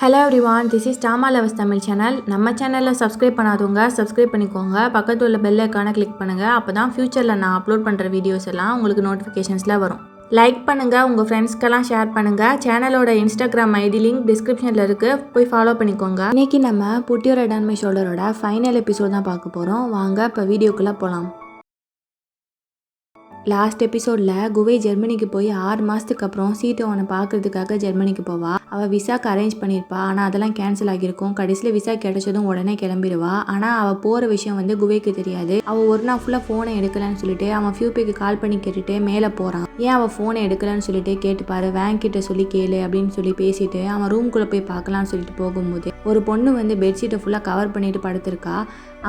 Hello everyone, this is டாமா loves Tamil channel. நம்ம சேனலில் சப்ஸ்கிரைப் பண்ணாதவங்க சப்ஸ்கிரைப் பண்ணிக்கோங்க. பக்கத்தில் உள்ள பெல் ஐக்கானை கிளிக் பண்ணுங்கள். அப்போ தான் ஃப்யூச்சரில் நான் அப்லோட் பண்ணுற வீடியோஸ் எல்லாம் உங்களுக்கு நோட்டிஃபிகேஷன்ஸில் வரும். லைக் பண்ணுங்கள், உங்கள் ஃப்ரெண்ட்ஸ்க்கெல்லாம் ஷேர் பண்ணுங்கள். சேனலோட இன்ஸ்டாகிராம் ஐடி லிங்க் டிஸ்கிரிப்ஷனில் இருக்குது, போய் ஃபாலோ பண்ணிக்கோங்க. இன்றைக்கி நம்ம put your head on my ஷோல்டரோட ஃபைனல் எபிசோட் தான் பார்க்க போகிறோம். வாங்க இப்போ வீடியோக்குள்ளே போகலாம். லாஸ்ட் எபிசோடில் குவை ஜெர்மனிக்கு போய் 6 மாதத்துக்கு அப்புறம் சீட்டு அவனை பார்க்கறதுக்காக ஜெர்மனிக்கு போவா. அவள் விசாக்கு அரேஞ்ச் பண்ணியிருப்பா, ஆனால் அதெல்லாம் கேன்சல் ஆகியிருக்கும். கடைசியில் விசா கிடைச்சதும் உடனே கிளம்பிடுவா. ஆனால் அவள் போகிற விஷயம் குவைக்கு தெரியாது. அவள் ஒரு நாள் ஃபுல்லாக ஃபோனை எடுக்கலன்னு சொல்லிட்டு அவன் ஃபியூபேக்கு கால் பண்ணி கேட்டுட்டு மேலே போகிறான். ஏன் அவள் ஃபோனை எடுக்கலன்னு சொல்லிட்டு கேட்டுப்பாரு, வேங்கிட்ட சொல்லி கேளு அப்படின்னு சொல்லி பேசிட்டு அவன் ரூம்குள்ளே போய் பார்க்கலான்னு சொல்லிட்டு போகும்போது ஒரு பொண்ணு பெட்ஷீட்டை ஃபுல்லாக கவர் பண்ணிட்டு படுத்திருக்கா.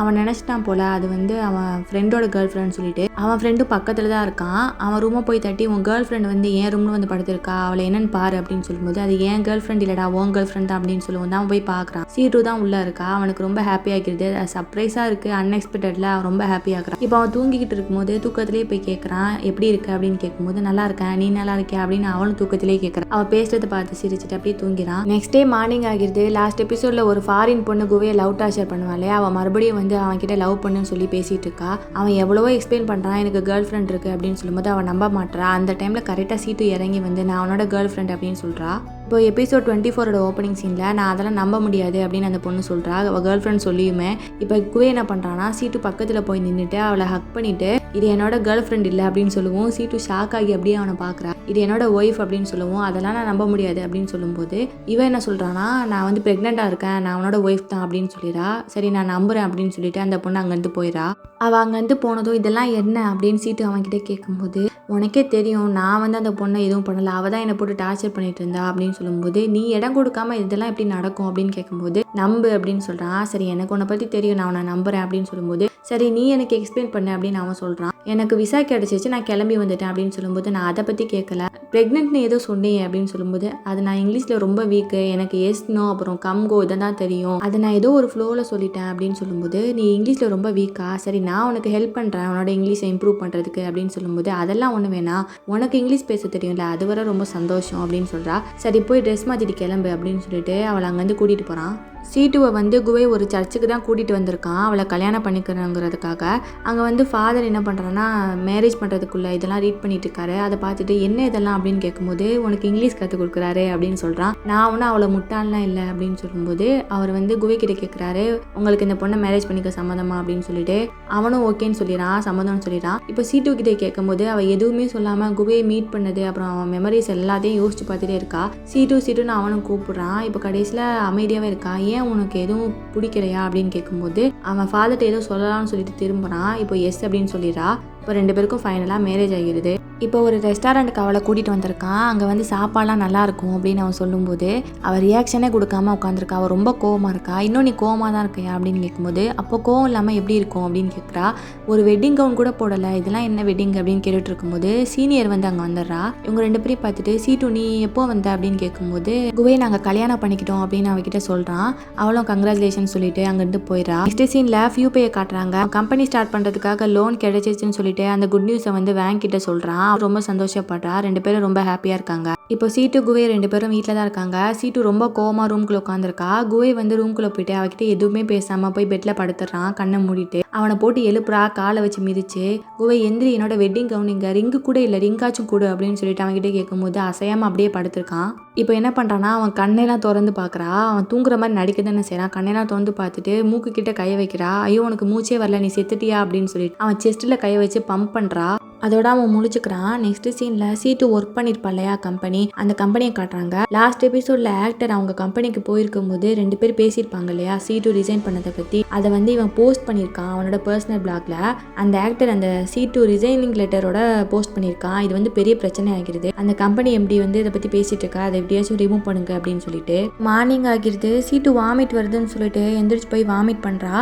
அவன் நினச்சிட்டான் போல அது அவன் ஃப்ரெண்டோட கேர்ள் ஃப்ரெண்ட் சொல்லிட்டு. அவன் ஃப்ரெண்டும் பக்கத்தில் தான் இருக்கான். அவன் ரூமை போய் தட்டி, உன் கேர்ள் ஃப்ரெண்ட் என் ரூம்னு படுத்திருக்கா, அவளை என்னன்னு பாரு அப்படின்னு சொல்லும்போது, அது என் கேர்ள் ஃப்ரெண்ட் இல்லடா உன் கேர்ள் ஃப்ரெண்ட் தான் அப்படின்னு சொல்லுவோம். அவன் போய் பார்க்குறான். சீட்டு தான் உள்ளே இருக்கா. அவனுக்கு ரொம்ப ஹாப்பியாகிறது. சர்ப்ரைஸாக இருக்குது, அன்எக்ஸ்பெக்டடில் அவன் ரொம்ப ஹாப்பியாகிறான். இப்போ அவன் தூங்கிக்கிட்டு இருக்கும்போது தூக்கத்திலே போய் கேட்குறான், எப்படி இருக்கு அப்படின்னு கேட்கும்போது, நல்லா இருக்கேன், நீ நல்லா இருக்கியா அப்படின்னு அவனும் தூக்கத்திலே கேட்குறான். அவன் பேசுறதை பார்த்து சிரிச்சுட்டு அப்படியே தூங்கிறான். நெக்ஸ்ட் டே மார்னிங் ஆகிடுது. லாஸ்ட் எபிசோடில் ஒரு ஃபாரின் பொண்ணு குவையை லவ் டார்ச்சர் பண்ணுவாள். அவன் மறுபடியும் அவன் கிட்ட லவ் பண்ணுன்னு சொல்லி பேசிட்டு இருக்கா. அவன் எவ்வளவோ எக்ஸ்பிளைன் பண்ணுறான், எனக்கு கேர்ள் ஃப்ரெண்ட் இருக்குது அப்படின்னு சொல்லும்போது அவன் நம்ப மாட்டா. அந்த டைமில் கரெக்டாக சீட்டு இறங்கி நான் அவனோட கேர்ள் ஃப்ரெண்ட் அப்படின்னு சொல்கிறா. இப்போ எபிசோட் 24 ஓப்பனிங் சீனில் நான் அதெல்லாம் நம்ப முடியாது அப்படின்னு அந்த பொண்ணு சொல்கிறா. அவள் கேர்ள் ஃப்ரெண்ட் சொல்லியுமே இப்போ குவே என்ன பண்ணுறான்னா, சீட்டு பக்கத்தில் போய் நின்றுட்டு அவளை ஹக் பண்ணிவிட்டு, இது என்னோட கேர்ள் ஃப்ரெண்ட் இல்லை அப்படின்னு சொல்லுவோம். சீட்டு ஷாக் ஆகி அப்படியே அவனை பார்க்குறா. இது என்னோட ஒய்ஃப் அப்படின்னு சொல்லுவோம். அதெல்லாம் நான் நம்ப முடியாது அப்படின்னு சொல்லும்போது இவன் என்ன சொல்கிறான்னா, நான் ப்ரெக்னெண்ட்டாக இருக்கேன், நான் அவனோட ஒய்ஃப் தான் அப்படின்னு சொல்லிடுறா. சரி நான் நம்புகிறேன் அப்படின்னு சொல்லிட்டு அந்த பொண்ணு அங்கேருந்து போயிடா. அவள் அங்கேருந்து போனதும் இதெல்லாம் என்ன அப்படின்னு சீட்டு அவன்கிட்ட கேட்கும்போது, உனக்கே தெரியும் நான் அந்த பொண்ணை எதுவும் பண்ணலை, அவள் தான் என்னை போட்டு டார்ச்சர் பண்ணிட்டு இருந்தா அப்படின்னு சொல்லும்போது, நீ இடம் கொடுக்காம இதெல்லாம் எப்படி நடக்கும் அப்படின்னு கேட்கும்போது, நம்பு அப்படின்னு சொல்கிறான். சரி எனக்கு உன்னை பற்றி தெரியும், நான் உன்னை நம்புகிறேன் அப்படின்னு சொல்லும்போது, சரி நீ எனக்கு எக்ஸ்பிளைன் பண்ணு அப்படின்னு அவன் சொல்கிறான். எனக்கு விசா கிடச்சிச்சு, நான் கிளம்பி வந்துட்டேன் அப்படின்னு சொல்லும்போது, நான் அதை பற்றி கேட்கல, ப்ரெக்னென்ட்னு ஏதோ சொன்னேன் அப்படின்னு சொல்லும்போது, அது நான் இங்கிலீஷில் ரொம்ப வீக்கு, எனக்கு எஸ் நோ அப்புறம் கம் கோ இதை தான் தெரியும், அதை நான் ஏதோ ஒரு ஃப்ளோவில் சொல்லிட்டேன் அப்படின்னு சொல்லும்போது, நீ இங்கிலீஷில் ரொம்ப வீக்கா, சரி நான் உனக்கு ஹெல்ப் பண்ணுறேன் உன்னோட இங்கிலீஷை இம்ப்ரூவ் பண்ணுறதுக்கு அப்படின்னு சொல்லும்போது, அதெல்லாம் ஒன்று வேணாம், உனக்கு இங்கிலீஷ் பேச தெரியும்ல, அது வர ரொம்ப சந்தோஷம் அப்படின்னு சொல்கிறா. சரி போய் ட்ரெஸ் மாற்றிட்டு கிளம்பு அப்படின்னு சொல்லிட்டு அவளை அங்கேருந்து கூட்டிகிட்டு போகிறான். சீட்டுவை குவை ஒரு சர்ச்சுக்கு தான் கூட்டிகிட்டு வந்திருக்கான், அவளை கல்யாணம் பண்ணிக்கிறங்கிறதுக்காக. அங்கே ஃபாதர் என்ன பண்ணுறான்னா, மேரேஜ் பண்ணுறதுக்குள்ளே இதெல்லாம் ரீட் பண்ணிட்டு இருக்காரு. அதை பார்த்துட்டு என்ன இதெல்லாம் அப்படின்னு கேட்கும்போது, உனக்கு இங்கிலீஷ் கற்றுக் கொடுக்குறாரு அப்படின்னு சொல்கிறான். நான் ஒன்றும் அவளை முட்டாள்லாம் இல்லை அப்படின்னு சொல்லும்போது அவர் குவை கிட்ட கேட்குறாரு, உங்களுக்கு இந்த பொண்ணை மேரேஜ் பண்ணிக்க சம்மதமா அப்படின்னு சொல்லிட்டு அவனும் ஓகேன்னு சொல்லிடுறான், சம்மதம்னு சொல்லிடுறான். இப்போ சீட்டு கிட்டே கேட்கும்போது அவள் எதுவுமே சொல்லாமல் குவையை மீட் பண்ணது அப்புறம் அவன் மெமரிஸ் எல்லாத்தையும் யோசிச்சு பார்த்துட்டே இருக்கா. சீட்டுன்னு அவனும் கூப்பிடுறான். இப்போ கடைசியில் அமைதியாகவே இருக்கா. ஏன் உனக்கு எதுவும் பிடிக்கலையா அப்படின்னு கேட்கும்போது அவன் ஃபாதர்கிட்ட ஏதோ சொல்லலாம்னு சொல்லிட்டு திரும்புறான். இப்போ எஸ் அப்படின்னு சொல்லிடுறா. இப்போ 2 பேருக்கும் ஃபைனலாக மேரேஜ் ஆகிடுது. இப்போ ஒரு ரெஸ்டாரண்ட்டுக்கு அவளை கூட்டிகிட்டு வந்திருக்கான். அங்கே சாப்பாடுலாம் நல்லாயிருக்கும் அப்படின்னு அவன் சொல்லும்போது அவள் ரியாக்ஷனே கொடுக்காம உட்காந்துருக்கா. அவள் ரொம்ப கோவமாக இருக்கா. இன்னும் நீ கோவமாக தான் இருக்கியா அப்படின்னு கேட்கும்போது, அப்போ கோவம் இல்லாமல் எப்படி இருக்கும் அப்படின்னு கேட்குறா. ஒரு வெட்டிங் கவுன் கூட போடலை, இதெல்லாம் என்ன வெட்டிங் அப்படின்னு கேட்டுட்டு இருக்கும்போது சீனியர் அங்கே வந்துடுறா. இவங்க 2 பேரையும் பார்த்துட்டு, சீட்டு நீ எப்போ வந்த அப்படின்னு கேட்கும்போது, குவே நாங்கள் கல்யாணம் பண்ணிக்கிட்டோம் அப்படின்னு அவகிட்ட சொல்கிறான். அவளும் கங்க்ராச்சுலேஷன் சொல்லிட்டு அங்கேருந்து போயிடறா. நெக்ஸ்ட் சீனில் ஃபியூபேயை காட்டுறாங்க. கம்பெனி ஸ்டார்ட் பண்ணுறதுக்காக லோன் கிடைச்சிச்சுன்னு சொல்லிட்டு அந்த குட் நியூஸை வேங்க் கிட்ட சொல்கிறான். ரொம்ப சந்தோஷப்படுறா. 2 பேரும் ரொம்ப ஹாப்பியாக இருக்காங்க. இப்போ சீட்டு குவை 2 பேரும் வீட்டில் தான் இருக்காங்க. சீட்டு ரொம்ப கோவமாக ரூம்குள்ளே உட்காந்துருக்கா. குவை ரூம்குள்ளே போயிட்டு அவகிட்ட எதுவுமே பேசாமல் போய் பெட்டில் படுத்துடுறான், கண்ணை மூடிட்டு. அவனை போட்டு எழுப்புறா, காலை வச்சு மிதிச்சு, குவை எந்திரி, என்னோட வெட்டிங் கவுன் இங்கே, ரிங்கு கூட இல்லை, ரிங்காச்சும் கூடு அப்படின்னு சொல்லிட்டு அவன்கிட்ட கேட்கும்போது அசையாமல் அப்படியே படுத்திருக்கான். இப்போ என்ன பண்ணுறான்னா, அவன் கண்ணெல்லாம் திறந்து பார்க்குறா. அவன் தூங்குற மாதிரி நடிக்க தானே செய்கிறான். கண்ணெல்லாம் திறந்து பார்த்துட்டு மூக்கு கிட்ட கை வைக்கிறா. ஐயோ உனக்கு மூச்சே வரல, நீ செத்துட்டியா அப்படின்னு சொல்லிட்டு அவன் செஸ்ட்டில் கை வச்சு பம்ப் பண்ணுறா. அதோட அவன் முழிச்சுக்கிறான். நெக்ஸ்ட் சீனில் சீட்டு ஒர்க் பண்ணியிருப்பா இல்லையா கம்பெனி, அந்த கம்பெனியை காட்டுறாங்க. லாஸ்ட் எபிசோடில் ஆக்டர் அவங்க கம்பெனிக்கு போயிருக்கும் போது 2 பேர் பேசியிருப்பாங்க இல்லையா சீட்டு ரிசைன் பண்ணதை பற்றி. அதை இவன் போஸ்ட் பண்ணியிருக்கான் அவனோட பர்சனல் பிளாக்ல. அந்த ஆக்டர் அந்த சீட்டு ரிசைனிங் லெட்டரோட போஸ்ட் பண்ணியிருக்கான். இது பெரிய பிரச்சனை ஆகிருது. அந்த கம்பெனி எப்படி இதை பற்றி பேசிட்டு இருக்கா, அதை எப்படியாச்சும் ரிமூவ் பண்ணுங்க அப்படின்னு சொல்லிட்டு. மார்னிங் ஆகிருது. சீட்டு வாமிட் வருதுன்னு சொல்லிட்டு எந்திரிச்சு போய் வாமிட் பண்ணுறா.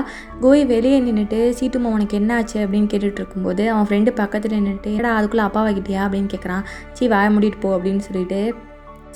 கோய் வெளியே நின்றுட்டு, சீட்டுமா உனக்கு என்ன ஆச்சு அப்படின்னு கேட்டுட்டு இருக்கும்போது அவன் ஃப்ரெண்டு பக்கத்தில் நின்றுட்டு, ஏடா அதுக்குள்ளே அப்பா வாங்கிட்டியா அப்படின்னு கேட்குறான். சீ வாய மூடிட்டு போ அப்படின்னு சொல்லிட்டு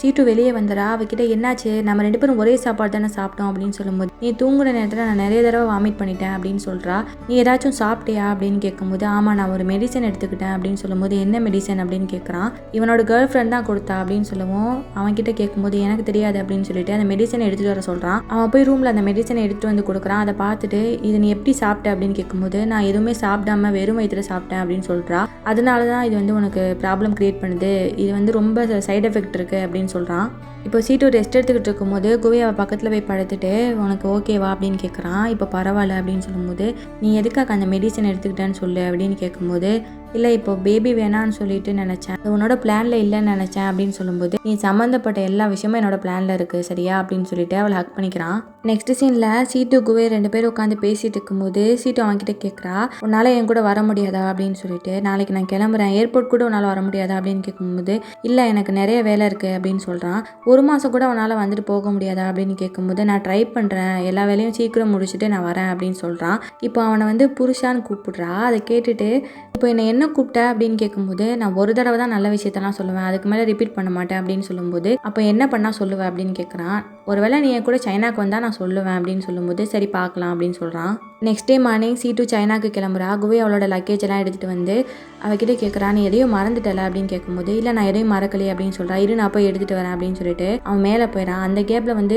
சீட்டு வெளியே வந்துடா. அவகிட்ட என்னாச்சு, நம்ம 2 பேரும் ஒரே சாப்பாடு தானே சாப்பிட்டோம் அப்படின்னு சொல்லும்போது, நீ தூங்குற நேரத்தில் நான் நிறைய தடவை வாமிட் பண்ணிட்டேன் அப்படின்னு சொல்கிறா. நீ ஏதாச்சும் சாப்பிட்டியா அப்படின்னு கேட்கும்போது, ஆமாம் நான் ஒரு மெடிசன் எடுத்துக்கிட்டேன் அப்படின்னு சொல்லும்போது, என்ன மெடிசன் அப்படின்னு கேட்குறான். இவனோட கேர்ள் ஃப்ரெண்ட் தான் கொடுத்தா அப்படின்னு சொல்லவும், அவன்கிட்ட கேட்கும்போது எனக்கு தெரியாது அப்படின்னு சொல்லிட்டு அந்த மெடிசனை எடுத்துகிட்டு வர சொல்கிறான். அவன் போய் ரூமில் அந்த மெடிசனை எடுத்துகிட்டு வந்து கொடுக்குறான். அதை பார்த்துட்டு இதை நீ எப்படி சாப்பிட்ட அப்படின்னு கேட்கும்போது, நான் எதுவுமே சாப்பிடாம வெறும் வயிற்றுல சாப்பிட்டேன் அப்படின்னு சொல்கிறா. அதனால தான் இது வந்து உனக்கு ப்ராப்ளம் க்ரியேட் பண்ணுது, இது வந்து ரொம்ப சைடு எஃபெக்ட் இருக்குது அப்படின்னு சொல்கிறான். இப்போ சீட்டு ரெஸ்ட் எடுத்துக்கிட்டு இருக்கும்போது குவி அவள் பக்கத்தில் போய் படுத்துட்டு உனக்கு ஓகேவா அப்படின்னு கேட்குறான். இப்போ பரவாயில்ல அப்படின்னு சொல்லும்போது, நீ எதுக்காக அந்த மெடிசன் எடுத்துக்கிட்டேன்னு சொல்லு அப்படின்னு கேட்கும்போது, இல்லை இப்போ பேபி வேணான்னு சொல்லிட்டு நினச்சேன், உன்னோட பிளானில் இல்லைன்னு நினச்சேன் அப்படின்னு சொல்லும்போது, நீ சம்மந்தப்பட்ட எல்லா விஷயமும் என்னோட பிளானில் இருக்குது சரியா அப்படின்னு சொல்லிட்டு அவளை ஹக் பண்ணிக்கிறான். நெக்ஸ்ட் சீனில் சீட்டு குவே 2 பேரும் உட்காந்து பேசிட்டு இருக்கும்போது சீட்டு அவன்கிட்ட கேட்குறா, உன்னால் என் கூட வர முடியாதா அப்படின்னு சொல்லிட்டு, நாளைக்கு நான் கிளம்புறேன், ஏர்போர்ட் கூட உன்னால் வர முடியாதா அப்படின்னு கேட்கும்போது, இல்லை எனக்கு நிறைய வேலை இருக்குது அப்படின்னு சொல்கிறான். 1 மாதம் கூட உன்னால் வந்துட்டு போக முடியாதா அப்படின்னு கேட்கும்போது, நான் ட்ரை பண்ணுறேன், எல்லா வேலையும் சீக்கிரம் முடிச்சுட்டு நான் வரேன் அப்படின்னு சொல்கிறான். இப்போ அவனை வந்து புருஷான்னு கூப்பிடுறா. அதை கேட்டுட்டு, இப்போ என்னை என்ன கூப்பிட்ட அப்படின்னு கேட்கும்போது, நான் ஒரு தடவை தான் நல்ல விஷயத்தெல்லாம் சொல்லுவேன், அதுக்கு மேலே ரிப்பீட் பண்ண மாட்டேன் அப்படின்னு சொல்லும்போது, அப்போ என்ன பண்ணால் சொல்லுவேன் அப்படின்னு கேட்குறான். ஒருவேளை நீ என் கூட சைனாக்கு வந்தால் நான் சொல்லுவேன் அப்படின்னு சொல்லும்போது, சரி பார்க்கலாம் அப்படின்னு சொல்கிறான். நெக்ஸ்ட் டே மார்னிங் சீட்டு சைனாக்கு கிளம்புறா. குவே அவளோட லக்கேஜ் எல்லாம் எடுத்துகிட்டு வந்து அவகிட்ட கேட்குறா, நீ எதையும் மறந்துட்டல அப்படின்னு கேட்கும்போது, இல்லை நான் எதையும் மறக்கலையே அப்படின்னு சொல்கிறா. இரு நான் போய் எடுத்துகிட்டு வரேன் அப்படின்னு சொல்லிட்டு அவன் மேலே போயிடான். அந்த கேப்பில் வந்து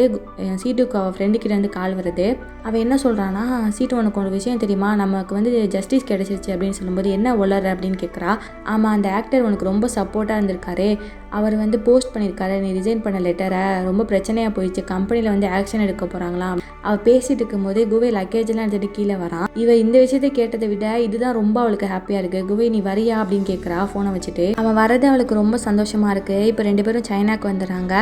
சீட்டுக்கு அவள் ஃப்ரெண்டுக்கிட்ட இருந்து கால் வருது. அவள் என்ன சொல்கிறான்னா, சீட்டு உனக்கு ஒரு விஷயம் தெரியுமா, நமக்கு வந்து ஜஸ்டிஸ் கிடைச்சிருச்சு அப்படின்னு சொல்லும்போது, என்ன உளற அப்படின்னு கேட்குறா. ஆமாம் அந்த ஆக்டர் உனக்கு ரொம்ப சப்போர்ட்டாக இருந்திருக்காரு, அவர் வந்து போஸ்ட் பண்ணியிருக்காரு நீ ரிசைன் பண்ண லெட்டரை, ரொம்ப பிரச்சனையாக போயிடுச்சு, கம்பெனியில் வந்து ஆக்ஷன் எடுக்க போகிறாங்களாம். அவள் பேசிட்டு இருக்கும்போது குவே லக்கேஜெல்லாம் எடுத்துகிட்டு கீழே வரான். இவள் இந்த விஷயத்தை கேட்டதை விட இதுதான் ரொம்ப அவளுக்கு ஹாப்பியாக இருக்குது. குவே நீ வரியா அப்படின்னு கேட்குறா ஃபோனை வச்சுட்டு. அவன் வரது அவளுக்கு ரொம்ப சந்தோஷமாக இருக்குது. இப்போ 2 பேரும் சைனாக்கு வந்துடுறாங்க.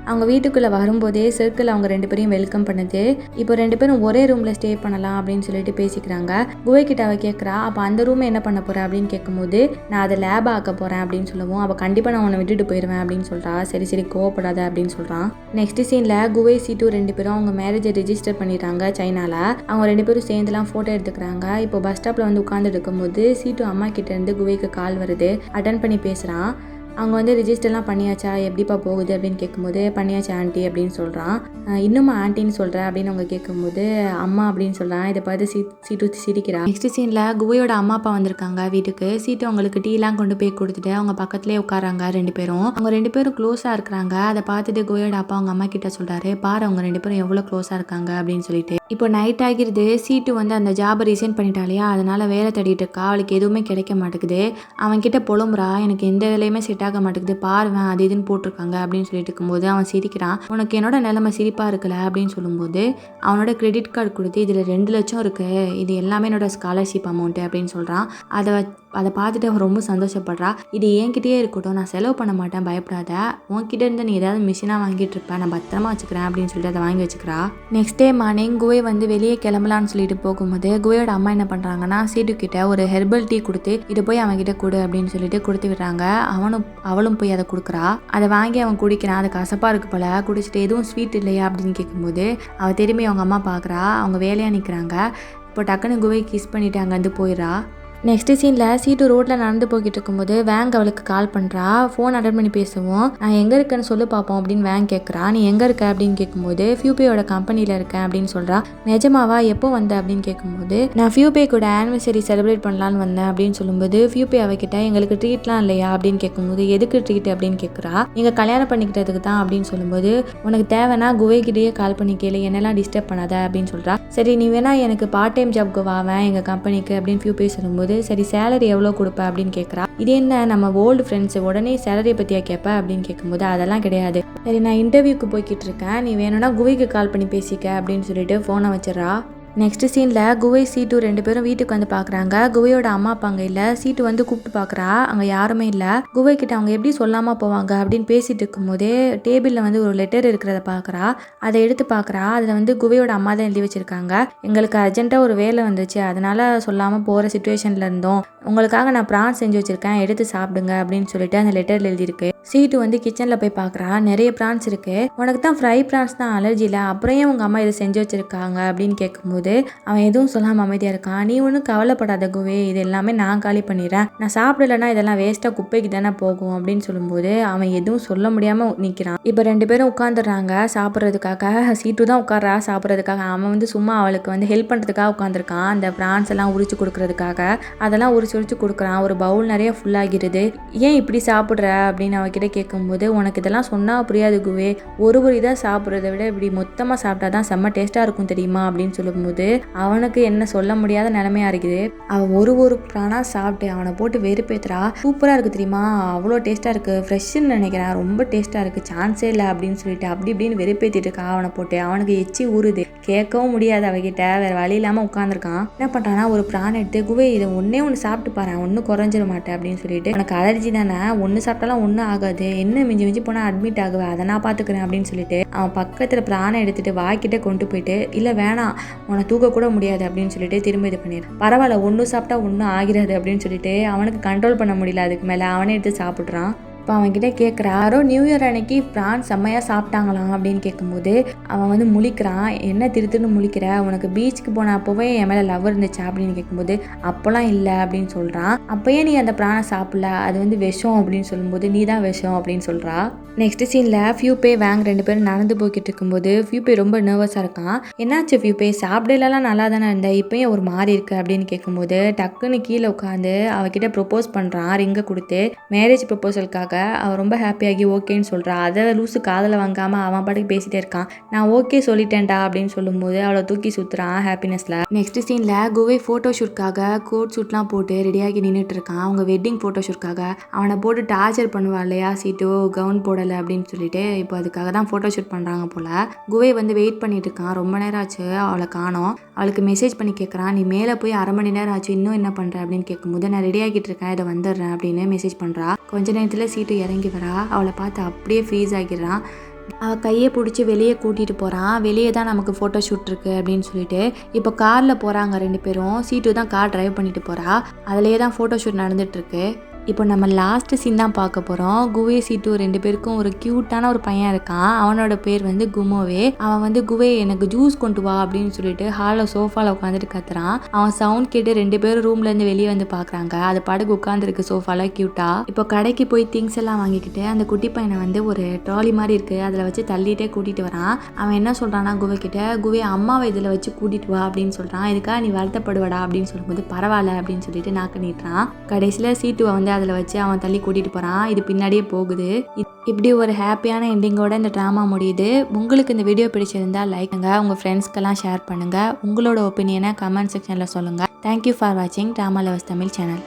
அவங்க வீட்டுக்குள்ளே வரும்போதே சர்க்கிள் அவங்க 2 பேரையும் வெல்கம் பண்ணுது. இப்போ 2 பேரும் ஒரே ரூமில் ஸ்டே பண்ணலாம் அப்படின்னு சொல்லிட்டு பேசிக்கிறாங்க. குவே கிட்ட அவள் கேட்குறா, அப்போ அந்த ரூமை என்ன பண்ண போகிற அப்படின்னு கேட்கும்போது, நான் அதை லேப் ஆக்க போகிறேன் அப்படின்னு சொல்லுவோம். அவள் கண்டிப்பாக நான் உன்னை விட்டுட்டு போயிடுவேன் அப்படின்னு சொல்கிறா. சரி சரி கோவப்படாத அப்படின்னு சொல்கிறான். நெக்ஸ்ட் சீனில் குவே சீட்டு 2 பேரும் அவங்க மேரேஜை ரிஜிஸ்டர் பண்ணிடுறாங்க சைனாவில். அவங்க 2 பேரும் சேர்ந்துலாம் ஃபோட்டோ எடுத்துக்கிறாங்க. இப்போ பஸ் ஸ்டாப்பில் வந்து உட்காந்துட்டு இருக்கும்போது சீட்டு அம்மா கிட்டேருந்து குவேக்கு கால் வருது. அட்டன் பண்ணி பேசுகிறான். அவங்க வந்து ரிஜிஸ்டர்லாம் பண்ணியாச்சா, எப்படிப்பா போகுது அப்படின்னு கேட்கும்போது, பண்ணியாச்சா ஆண்டி அப்படின்னு சொல்கிறான். இன்னுமா ஆண்டின்னு சொல்கிற அப்படின்னு அவங்க கேட்கும்போது, அம்மா அப்படின்னு சொல்கிறான். இதை பார்த்து சீட்டு சிரிக்கிறான். நெக்ஸ்ட் சீனில் குவையோட அம்மா அப்பா வந்திருக்காங்க வீட்டுக்கு. சீட்டு அவங்களுக்கு டீலாம் கொண்டு போய் கொடுத்துட்டு அவங்க பக்கத்துலேயே உட்காராங்க 2 பேரும். அவங்க 2 பேரும் க்ளோஸாக இருக்கிறாங்க. அதை பார்த்துட்டு குவையோட அப்பா அவங்க அம்மா கிட்ட சொல்கிறாரு, பாரு அவங்க 2 பேரும் எவ்வளோ க்ளோஸாக இருக்காங்க அப்படின்னு சொல்லிட்டு. இப்போ நைட் ஆகிருது. சீட்டு வந்து அந்த ஜாபை ரிசைன் பண்ணிட்டாலையா, அதனால் வேலை தேடிட்டு இருக்கா. அவளுக்கு எதுவுமே கிடைக்க மாட்டேங்குது. அவன்கிட்ட புலம்புறா, எனக்கு எந்த வேலையுமே செட் ஆக மாட்டேங்குது, பாருவேன் அது இதுன்னு போட்டிருக்காங்க அப்படின்னு சொல்லிட்டு இருக்கும்போது அவன் சிரிக்கிறான். உனக்கு என்னோட நிலைமை சிரிப்பாக இருக்கல அப்படின்னு சொல்லும்போது, அவனோட கிரெடிட் கார்டு கொடுத்து இதில் 2 லட்சம் இருக்குது, இது எல்லாமே என்னோட ஸ்காலர்ஷிப் அமௌண்ட்டு அப்படின்னு சொல்கிறான். அதை பார்த்துட்டு அவன் ரொம்ப சந்தோஷப்படுறா. இது என்கிட்டயே இருக்கட்டும், நான் செலவு பண்ண மாட்டேன், பயப்படாத, உன்கிட்ட இருந்து நீ ஏதாவது மிஷினாக வாங்கிட்டு இருப்பேன், நான் பத்திரமா வச்சுக்கிறேன் அப்படின்னு சொல்லிட்டு அதை வாங்கி வச்சுக்கிறா. நெக்ஸ்ட் டே மார்னிங் குவே வந்து வெளியே கிளம்பலான்னு சொல்லிட்டு போகும்போது குவேயோட அம்மா என்ன பண்ணுறாங்கன்னா, சீட்டு கிட்ட ஒரு ஹெர்பல் டீ கொடுத்து இதை போய் அவன்கிட்ட கொடு அப்படின்னு சொல்லிட்டு கொடுத்து விடுறாங்க. அவளும் போய் அதை கொடுக்குறா. அதை வாங்கி அவன் குடிக்கிறான். அது கசப்பாக இருக்கு போல. குடிச்சிட்டு எதுவும் ஸ்வீட் இல்லையா அப்படின்னு கேட்கும்போது அவள் திரும்பி அவங்க அம்மா பார்க்குறா. அவங்க வேலையாக நிற்கிறாங்க. இப்போ டக்குன்னு குவை கிஸ் பண்ணிவிட்டு அங்கேருந்து போயிடறா. நெக்ஸ்ட் சீனில் சீட்டு ரோட்டில் நடந்து போய்கிட்டு இருக்கும்போது வேங் அவளுக்கு கால் பண்ணுறா. ஃபோன் அட்டன் பண்ணி பேசுவோம். நான் எங்கே இருக்கேன்னு சொல்லி பார்ப்போம் அப்படின்னு வேங் கேட்குறா. நீ எங்கே இருக்க அப்படின்னு கேட்கும்போது, ஃபியூபேயோட கம்பெனியில் இருக்கேன் அப்படின்னு சொல்கிறா. நிஜமாவா, எப்போ வந்த அப்படின்னு கேட்கும்போது, நான் ஃபியூபே கூட ஆனிவர்சரி செலிப்ரேட் பண்ணலான்னு வந்தேன் அப்படின்னு சொல்லும்போது, ஃபியூபே அவகிட்ட எங்களுக்கு ட்ரீட்லாம் இல்லையா அப்படின்னு கேட்கும்போது, எதுக்கு ட்ரீட் அப்படின்னு கேட்குறா. நீங்கள் கல்யாணம் பண்ணிக்கிட்டதுக்கு தான் அப்படின்னு சொல்லும்போது, உனக்கு தேவைன்னா குவைக்கிட்டேயே கால் பண்ணி கேளு, என்னெல்லாம் டிஸ்டர்ப் பண்ணாத அப்படின்னு சொல்கிறா. சரி நீ வேணா எனக்கு பார்ட் டைம் ஜாப்க்கு வாவேன் எங்கள் கம்பெனிக்கு அப்படின்னு ஃபியூபே சொல்லும்போது, சரி சேலரி எவ்வளோ கொடுப்ப அப்படின்னு கேட்குறா. இது என்ன நம்ம ஓல்டு ஃப்ரெண்ட்ஸ், உடனே சேலரியை பற்றியா கேட்ப அப்படின்னு கேட்கும்போது, அதெல்லாம் கிடையாது, சரி நான் இன்டர்வியூக்கு போய்கிட்டு இருக்கேன், நீ வேணும்னா குவைக்கு கால் பண்ணி பேசிக்க அப்படின்னு சொல்லிட்டு ஃபோனை வச்சிடறா. நெக்ஸ்ட் சீனில் குவை சீட்டு 2 பேரும் வீட்டுக்கு வந்து பார்க்குறாங்க. குவையோட அம்மா அப்பா அங்கே இல்லை. சீட்டு வந்து கூப்பிட்டு பார்க்குறா, அங்கே யாருமே இல்லை. குவை கிட்ட அவங்க எப்படி சொல்லாமல் போவாங்க அப்படின்னு பேசிட்டு இருக்கும்போதே டேபிளில் வந்து ஒரு லெட்டர் இருக்கிறத பார்க்குறா. அதை எடுத்து பார்க்குறா. அதில் வந்து குவையோட அம்மா தான் எழுதி வச்சுருக்காங்க. எங்களுக்கு அர்ஜென்ட்டாக ஒரு வேலை வந்துச்சு, அதனால் சொல்லாமல் போகிற சுச்சுவேஷனில் இருந்தோம், உங்களுக்காக நான் ப்ரான் செஞ்சு வச்சுருக்கேன், எடுத்து சாப்பிடுங்க அப்படின்னு சொல்லிட்டு அந்த லெட்டரில் எழுதியிருக்கு. சீட்டு வந்து கிச்சனில் போய் பார்க்குறா. நிறைய ப்ரான்ஸ் இருக்குது. உனக்கு தான் ஃப்ரை ப்ரான்ஸ் தான் அலர்ஜி இல்லை, அப்புறம் ஏன் உங்கள் அம்மா இதை செஞ்சு வச்சுருக்காங்க அப்படின்னு கேட்கும்போது அவன் எதுவும் சொல்லாமல் அமைதியாக இருக்கான். நீ ஒன்றும் கவலைப்படாத குவே, இது எல்லாமே நான் காலி பண்ணிடுறேன், நான் சாப்பிடலைன்னா இதெல்லாம் வேஸ்ட்டாக குப்பைக்கு தானே போகும் அப்படின்னு சொல்லும்போது அவன் எதுவும் சொல்ல முடியாமல் நிற்கிறான். இப்போ 2 பேரும் உட்காந்துடுறாங்க சாப்பிட்றதுக்காக. சீட்டு தான் உட்கார்றா சாப்பிட்றதுக்காக. அவன் வந்து சும்மா அவளுக்கு வந்து ஹெல்ப் பண்ணுறதுக்காக உட்காந்துருக்கான். அந்த ப்ரான்ஸ் எல்லாம் உரிச்சு கொடுக்குறதுக்காக அதெல்லாம் உரிச்சு கொடுக்குறான். ஒரு பவுல் நிறைய ஃபுல்லாகிடுது. ஏன் இப்படி சாப்பிட்ற அப்படின்னு அவகிட்ட கேட்கும்போது உனக்கு இதெல்லாம் சொன்னால் புரியாது குவே, ஒரு இதாக சாப்பிட்றத விட இப்படி மொத்தமாக சாப்பிட்டா தான் செம்ம டேஸ்ட்டாக இருக்கும் தெரியுமா அப்படின்னு சொல்லும்போது அவனுக்கு என்ன சொல்ல முடியாத நிலைமையா இருக்குது. அவன் ஒரு ப்ரானாக சாப்பிட்டு அவனை போட்டு வெறுப்பேத்துறா. சூப்பராக இருக்குது தெரியுமா, அவ்வளோ டேஸ்ட்டாக இருக்குது, ஃப்ரெஷ்ஷுன்னு நினைக்கிறேன், ரொம்ப டேஸ்ட்டாக இருக்குது, சான்ஸே இல்லை அப்படின்னு சொல்லிட்டு அப்படி இப்படின்னு வெறுப்பேற்றிட்டு இருக்கா அவனை போட்டு. அவனுக்கு எச்சி ஊறுது, கேட்கவும் முடியாது அவகிட்ட, வேறு வழி இல்லாமல் உட்காந்துருக்கான். என்ன பண்ணுறான்னா ஒரு ப்ரான் எடுத்து குவே இதை ஒன்று சாப்பிட்டு பாரு, ஒன்றும் குறைஞ்சிட மாட்டேன் அப்படின்னு சொல்லிட்டு, உனக்கு அலர்ஜி தானே, ஒன்று சாப்பிட்டாலும் ஒன்றும் ஆகாது, என்ன மிஞ்சி போனால் அட்மிட் ஆகுவேன், அதை நான் பார்த்துக்கிறேன் அப்படின்னு சொல்லிட்டு அவன் பக்கத்தில் பிராணை எடுத்துட்டு வாய்க்கிட்ட கொண்டு போயிட்டு இல்லை வேணாம் உன்னை தூக்க கூட முடியாது அப்படின்னு சொல்லிட்டு திரும்ப இது பண்ணிடுறான். பரவாயில்ல ஒன்றும் சாப்பிட்டா ஒன்றும் ஆகிறது அப்படின்னு சொல்லிட்டு அவனுக்கு கண்ட்ரோல் பண்ண முடியல, அதுக்கு மேலே அவனே எடுத்து சாப்பிட்றான். இப்போ அவன்கிட்ட கேட்குறாரோ நியூ இயர் அன்னைக்கு ப்ரான் செம்மையாக சாப்பிட்டாங்களாம் அப்படின்னு கேட்கும்போது அவன் வந்து முழிக்கிறான். என்ன திருத்துன்னு முழிக்கிற, உனக்கு பீச்சுக்கு போன அப்போவே என் மேலே லவ் இருந்துச்சா அப்படின்னு கேட்கும்போது அப்போலாம் இல்லை அப்படின்னு சொல்கிறான். அப்போயே நீ அந்த ப்ரானை சாப்பிடல, அது வந்து விஷம் அப்படின்னு சொல்லும்போது நீ தான் விஷம் அப்படின்னு சொல்கிறா. நெக்ஸ்ட் சீனில் ஃபியூபே வேங் 2 பேரும் நடந்து போய்கிட்டு இருக்கும்போது ஃபியூபே ரொம்ப நர்வஸாக இருக்கான். என்னாச்சு ஃபியூபே, சாப்பிடலாம் நல்லா தானே இருந்த, இப்போயும் ஒரு மாறி இருக்கு அப்படின்னு கேட்கும்போது டக்குன்னு கீழே உட்காந்து அவகிட்ட ப்ரொப்போஸ் பண்ணுறான். ரிங்கை கொடுத்து மேரேஜ் ப்ரொப்போசலுக்காக அவன் ரொம்ப ஹாப்பியாகி ஓகேன்னு சொல்கிறான். அதை லூஸு காதில் வாங்காமல் அவன் பாட்டுக்கு பேசிகிட்டே இருக்கான். நான் ஓகே சொல்லிட்டேன்டா அப்படின்னு சொல்லும்போது அவளை தூக்கி சுற்றுறான் ஹாப்பினஸில். நெக்ஸ்ட் சீனில் குவே ஃபோட்டோ ஷூட்காக கோட் ஷூட்லாம் போட்டு ரெடியாகி நின்றுட்டு இருக்கான். அவங்க வெட்டிங் ஃபோட்டோ ஷூட்காக அவனை போட்டு டார்ச்சர் பண்ணுவா இல்லையா சீட்டோ, கவுன் போடலை அப்படின்னு சொல்லிட்டு இப்போ அதுக்காக தான் ஃபோட்டோ ஷூட் பண்ணுறாங்க போல். குவே வந்து வெயிட் பண்ணிட்டு இருக்கான். ரொம்ப நேரம் ஆச்சு அவளை காணோம். அவளுக்கு மெசேஜ் பண்ணி கேட்குறான், நீ மேலே போய் 1/2 மணி நேரம் ஆச்சு, இன்னும் என்ன பண்ணுற அப்படின்னு கேட்கும்போது நான் ரெடி ஆகிட்டு இருக்கேன், இதை வந்துடுறேன் அப்படின்னு மெசேஜ் பண்ணுறா. கொஞ்ச நேரத்தில் சீட்டு இறங்கி வரா. அவளை பார்த்து அப்படியே ஃப்ரீஸ் ஆகிடுறான். அவள் கையை பிடிச்சி வெளியே கூட்டிகிட்டு போகிறான். வெளியே தான் நமக்கு ஃபோட்டோ ஷூட் இருக்குது அப்படின்னு சொல்லிட்டு இப்போ காரில் போகிறாங்க 2 பேரும். சீட்டு தான் கார் டிரைவ் பண்ணிட்டு போகிறா. அதிலே தான் ஃபோட்டோ ஷூட் நடந்துகிட்ருக்கு. இப்போ நம்ம லாஸ்ட்டு சீன் தான் பார்க்க போகிறோம். குவே சீட்டு 2 பேருக்கும் ஒரு க்யூட்டான ஒரு பையன் இருக்கான். அவனோட பேர் வந்து குமோவே. அவன் வந்து குவே எனக்கு ஜூஸ் கொண்டு வா அப்படின்னு சொல்லிட்டு ஹாலில் சோஃபாவில் உட்காந்துட்டு கத்துறான். அவன் சவுண்ட் கேட்டு 2 பேரும் ரூம்லேருந்து வெளியே வந்து பார்க்குறாங்க. அது படகு உட்காந்துருக்கு சோஃபாவில் க்யூட்டாக. இப்போ கடைக்கு போய் திங்ஸ் எல்லாம் வாங்கிக்கிட்டு அந்த குட்டி பையனை வந்து ஒரு ட்ராலி மாதிரி இருக்குது அதில் வச்சு தள்ளிட்டே கூட்டிகிட்டு வரான். அவன் என்ன சொல்கிறான்னா குவே கிட்ட, குவே அம்மாவை இதில் வச்சு கூட்டிகிட்டு வா அப்படின்னு சொல்கிறான். இதுக்காக நீ வருத்தப்படுவடா அப்படின்னு சொல்லும்போது பரவாயில்ல அப்படின்னு சொல்லிட்டு நாக்கு நீட்டுறான். கடைசியில் சீட்டுவை வந்து அதில் வச்சு அவன் தள்ளி கூட்டிகிட்டு போகிறான். இது பின்னாடியே போகுது. இப்படி ஒரு ஹாப்பியான எண்டிங்கோட இந்த ட்ராமா முடியுது. உங்களுக்கு இந்த வீடியோ பிடிச்சிருந்தா லைக் பண்ணுங்க, உங்கள் ஃப்ரெண்ட்ஸ்க்கெல்லாம் ஷேர் பண்ணுங்கள், உங்களோட ஒப்பீனியனை கமெண்ட் செக்ஷனில் சொல்லுங்கள். தேங்க்யூ ஃபார் வாட்சிங் ட்ராமா லவர்ஸ் தமிழ் சேனல்.